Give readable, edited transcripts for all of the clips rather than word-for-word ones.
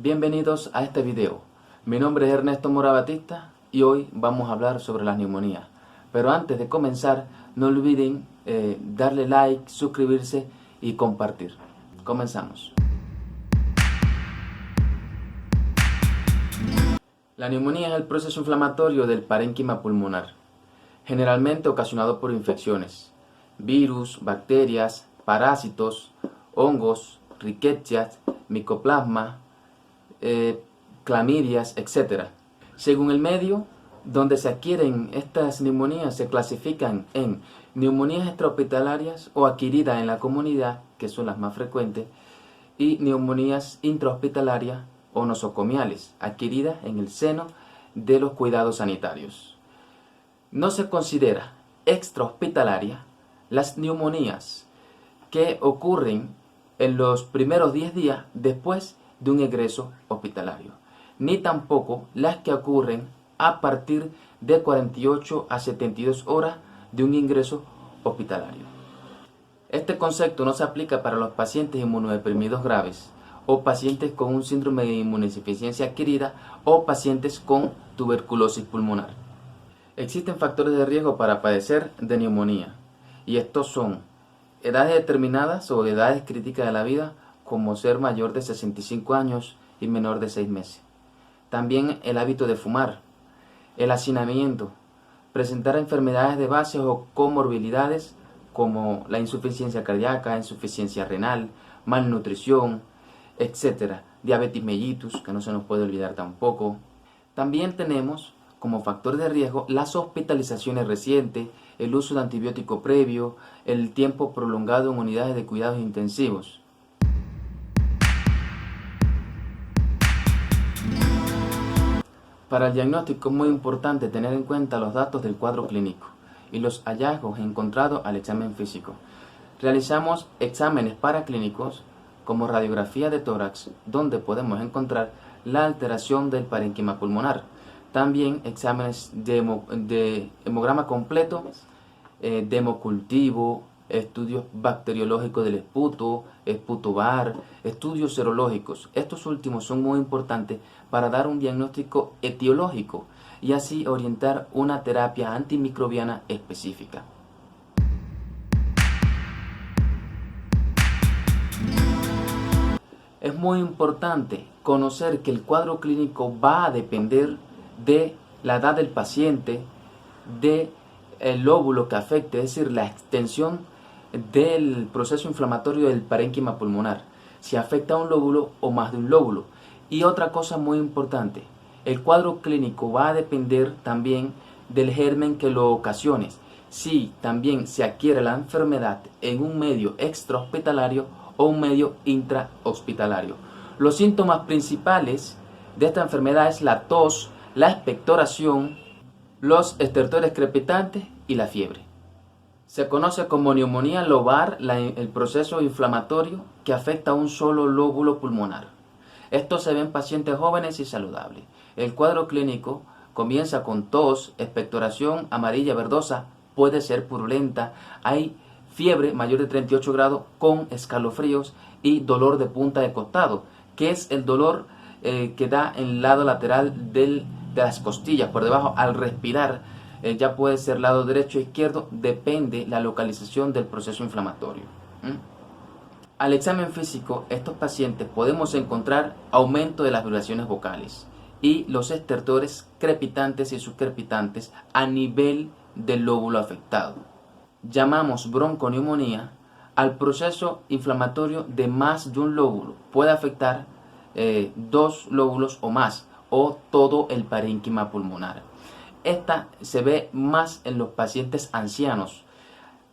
Bienvenidos a este video. Mi nombre es Ernesto Mora Batista y hoy vamos a hablar sobre las neumonías. Pero antes de comenzar, no olviden darle like, suscribirse y compartir. Comenzamos. La neumonía es el proceso inflamatorio del parénquima pulmonar, generalmente ocasionado por infecciones, virus, bacterias, parásitos, hongos, riquecias, micoplasma, clamidias, etc. Según el medio donde se adquieren estas neumonías, se clasifican en neumonías extrahospitalarias o adquiridas en la comunidad, que son las más frecuentes, y neumonías intrahospitalarias o nosocomiales, adquiridas en el seno de los cuidados sanitarios. No se considera extrahospitalaria las neumonías que ocurren en los primeros 10 días después de un egreso hospitalario, ni tampoco las que ocurren a partir de 48 a 72 horas de un ingreso hospitalario. Este concepto no se aplica para los pacientes inmunodeprimidos graves o pacientes con un síndrome de inmunodeficiencia adquirida o pacientes con tuberculosis pulmonar. Existen factores de riesgo para padecer de neumonía y estos son edades determinadas o edades críticas de la vida, como ser mayor de 65 años y menor de 6 meses. También el hábito de fumar, el hacinamiento, presentar enfermedades de base o comorbilidades como la insuficiencia cardíaca, insuficiencia renal, malnutrición, etc. Diabetes mellitus, que no se nos puede olvidar tampoco. También tenemos como factor de riesgo las hospitalizaciones recientes, el uso de antibiótico previo, el tiempo prolongado en unidades de cuidados intensivos. Para el diagnóstico es muy importante tener en cuenta los datos del cuadro clínico y los hallazgos encontrados al examen físico. Realizamos exámenes paraclínicos como radiografía de tórax, donde podemos encontrar la alteración del parénquima pulmonar. También exámenes de hemograma completo, de hemocultivo, estudios bacteriológicos del esputo, esputo-bar, estudios serológicos. Estos últimos son muy importantes para dar un diagnóstico etiológico y así orientar una terapia antimicrobiana específica. Es muy importante conocer que el cuadro clínico va a depender de la edad del paciente, del lóbulo que afecte, es decir, la extensión del proceso inflamatorio del parénquima pulmonar, si afecta a un lóbulo o más de un lóbulo. Y otra cosa muy importante, el cuadro clínico va a depender también del germen que lo ocasione. Si también se adquiere la enfermedad en un medio extrahospitalario o un medio intrahospitalario. Los síntomas principales de esta enfermedad es la tos, la expectoración, los estertores crepitantes y la fiebre. Se conoce como neumonía lobar el proceso inflamatorio que afecta a un solo lóbulo pulmonar. Esto se ve en pacientes jóvenes y saludables. El cuadro clínico comienza con tos, expectoración amarilla verdosa, puede ser purulenta, hay fiebre mayor de 38 grados con escalofríos y dolor de punta de costado, que es el dolor que da en el lado lateral de las costillas, por debajo al respirar. Ya puede ser lado derecho o izquierdo, depende la localización del proceso inflamatorio. Al examen físico, estos pacientes podemos encontrar aumento de las vibraciones vocales y los estertores crepitantes y subcrepitantes a nivel del lóbulo afectado. Llamamos bronconeumonía al proceso inflamatorio de más de un lóbulo. Puede afectar 2 lóbulos o más, o todo el parénquima pulmonar. Esta se ve más en los pacientes ancianos.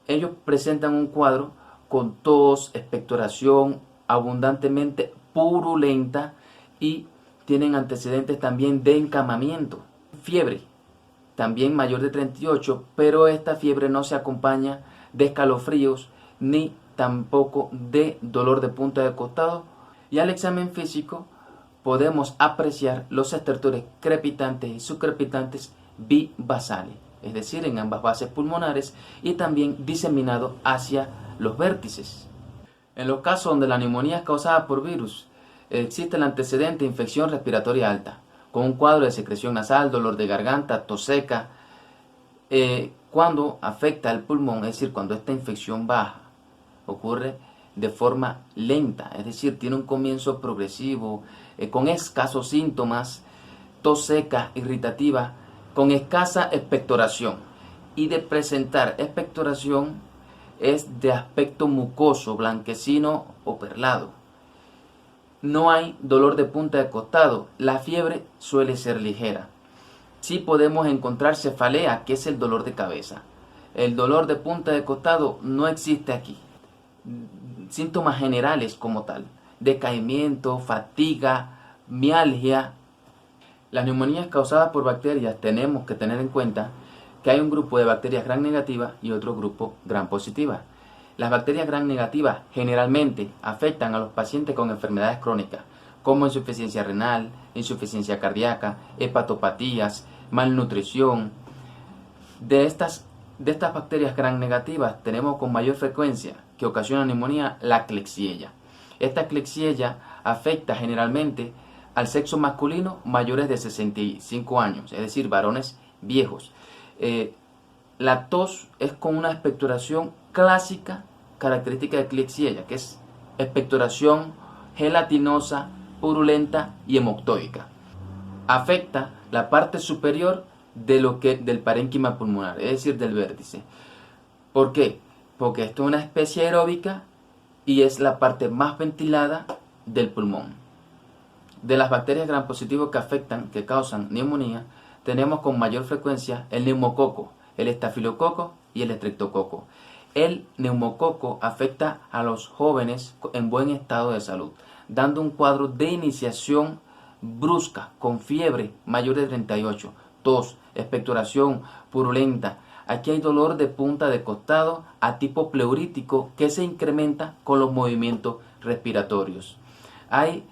Ellos presentan un cuadro con tos, expectoración abundantemente purulenta y tienen antecedentes también de encamamiento. Fiebre, también mayor de 38, pero esta fiebre no se acompaña de escalofríos ni tampoco de dolor de punta de costado. Y al examen físico podemos apreciar los estertores crepitantes y subcrepitantes bibasales, es decir, en ambas bases pulmonares y también diseminado hacia los vértices. En los casos donde la neumonía es causada por virus, existe el antecedente de infección respiratoria alta, con un cuadro de secreción nasal, dolor de garganta, tos seca. Cuando afecta al pulmón, es decir, cuando esta infección baja, ocurre de forma lenta, es decir, tiene un comienzo progresivo, con escasos síntomas, tos seca, irritativa, con escasa expectoración. Y de presentar expectoración es de aspecto mucoso, blanquecino o perlado. No hay dolor de punta de costado, la fiebre suele ser ligera. Sí podemos encontrar cefalea, que es el dolor de cabeza. El dolor de punta de costado no existe aquí. Síntomas generales como tal: decaimiento, fatiga, mialgia. Las neumonías causadas por bacterias, tenemos que tener en cuenta que hay un grupo de bacterias gram negativas y otro grupo gram positivas. Las bacterias gram negativas generalmente afectan a los pacientes con enfermedades crónicas, como insuficiencia renal, insuficiencia cardíaca, hepatopatías, malnutrición. De estas bacterias gram negativas tenemos con mayor frecuencia que ocasiona neumonía la Klebsiella. Esta Klebsiella afecta generalmente al sexo masculino mayores de 65 años, es decir, varones viejos. La tos es con una expectoración clásica característica de Klebsiella, que es expectoración gelatinosa, purulenta y hemoctóica. Afecta la parte superior del parénquima pulmonar, es decir, del vértice. ¿Por qué? Porque esto es una especie aeróbica y es la parte más ventilada del pulmón. De las bacterias gram positivas que causan neumonía, tenemos con mayor frecuencia el neumococo, el estafilococo y el estreptococo. El neumococo afecta a los jóvenes en buen estado de salud, dando un cuadro de iniciación brusca, con fiebre mayor de 38, tos, expectoración purulenta. Aquí hay dolor de punta de costado a tipo pleurítico que se incrementa con los movimientos respiratorios. Hay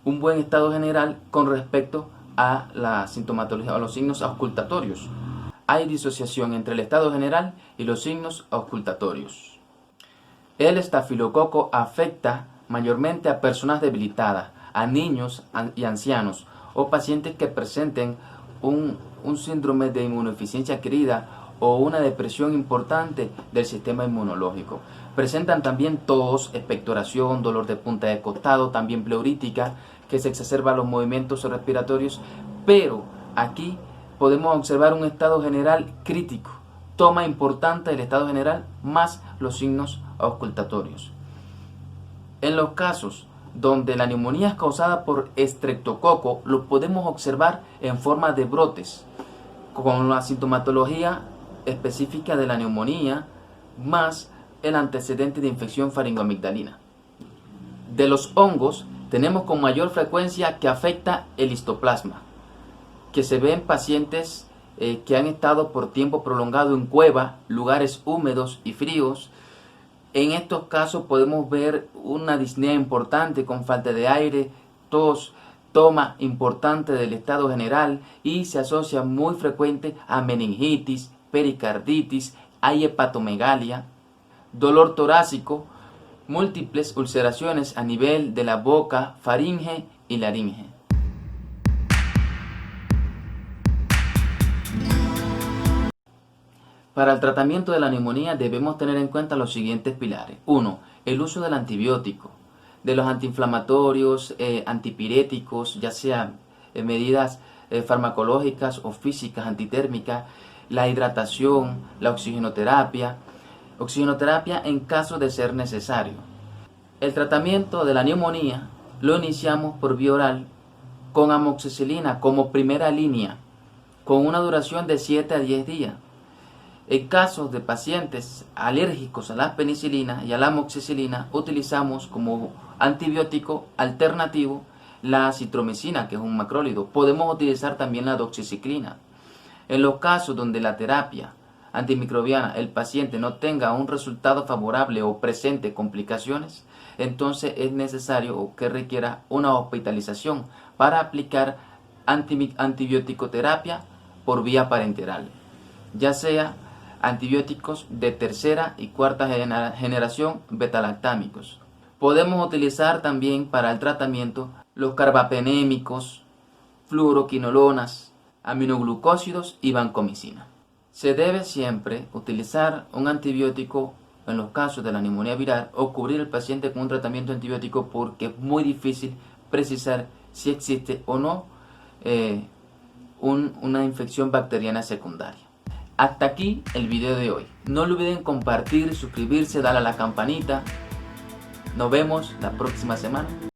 un buen estado general con respecto a la sintomatología, a los signos auscultatorios. Hay disociación entre el estado general y los signos auscultatorios. El estafilococo afecta mayormente a personas debilitadas, a niños y ancianos o pacientes que presenten un síndrome de inmunodeficiencia adquirida o una depresión importante del sistema inmunológico. Presentan también tos, expectoración, dolor de punta de costado, también pleurítica, que se exacerba los movimientos respiratorios, pero aquí podemos observar un estado general crítico, toma importante del estado general más los signos auscultatorios. En los casos donde la neumonía es causada por estreptococo, lo podemos observar en forma de brotes, con la sintomatología específica de la neumonía, más el antecedente de infección faringoamigdalina. De los hongos, tenemos con mayor frecuencia que afecta el histoplasma, que se ve en pacientes que han estado por tiempo prolongado en cuevas, lugares húmedos y fríos. En estos casos podemos ver una disnea importante con falta de aire, tos, toma importante del estado general y se asocia muy frecuente a meningitis, pericarditis, hay hepatomegalia, dolor torácico, múltiples ulceraciones a nivel de la boca, faringe y laringe. Para el tratamiento de la neumonía debemos tener en cuenta los siguientes pilares. 1. El uso del antibiótico, de los antiinflamatorios, antipiréticos, ya sean medidas farmacológicas o físicas antitérmicas, la hidratación, la oxigenoterapia en caso de ser necesario. El tratamiento de la neumonía lo iniciamos por vía oral con amoxicilina como primera línea, con una duración de 7 a 10 días. En casos de pacientes alérgicos a la penicilina y a la amoxicilina, utilizamos como antibiótico alternativo la acitromicina, que es un macrólido. Podemos utilizar también la doxiciclina. En los casos donde la terapia antimicrobiana el paciente no tenga un resultado favorable o presente complicaciones, entonces es necesario o que requiera una hospitalización para aplicar antibiótico-terapia por vía parenteral, ya sea antibióticos de tercera y cuarta generación betalactámicos, Podemos utilizar también para el tratamiento los carbapenémicos, fluoroquinolonas, aminoglucósidos y vancomicina. Se debe siempre utilizar un antibiótico en los casos de la neumonía viral o cubrir al paciente con un tratamiento antibiótico porque es muy difícil precisar si existe o no una infección bacteriana secundaria. Hasta aquí el video de hoy. No olviden compartir, suscribirse, darle a la campanita. Nos vemos la próxima semana.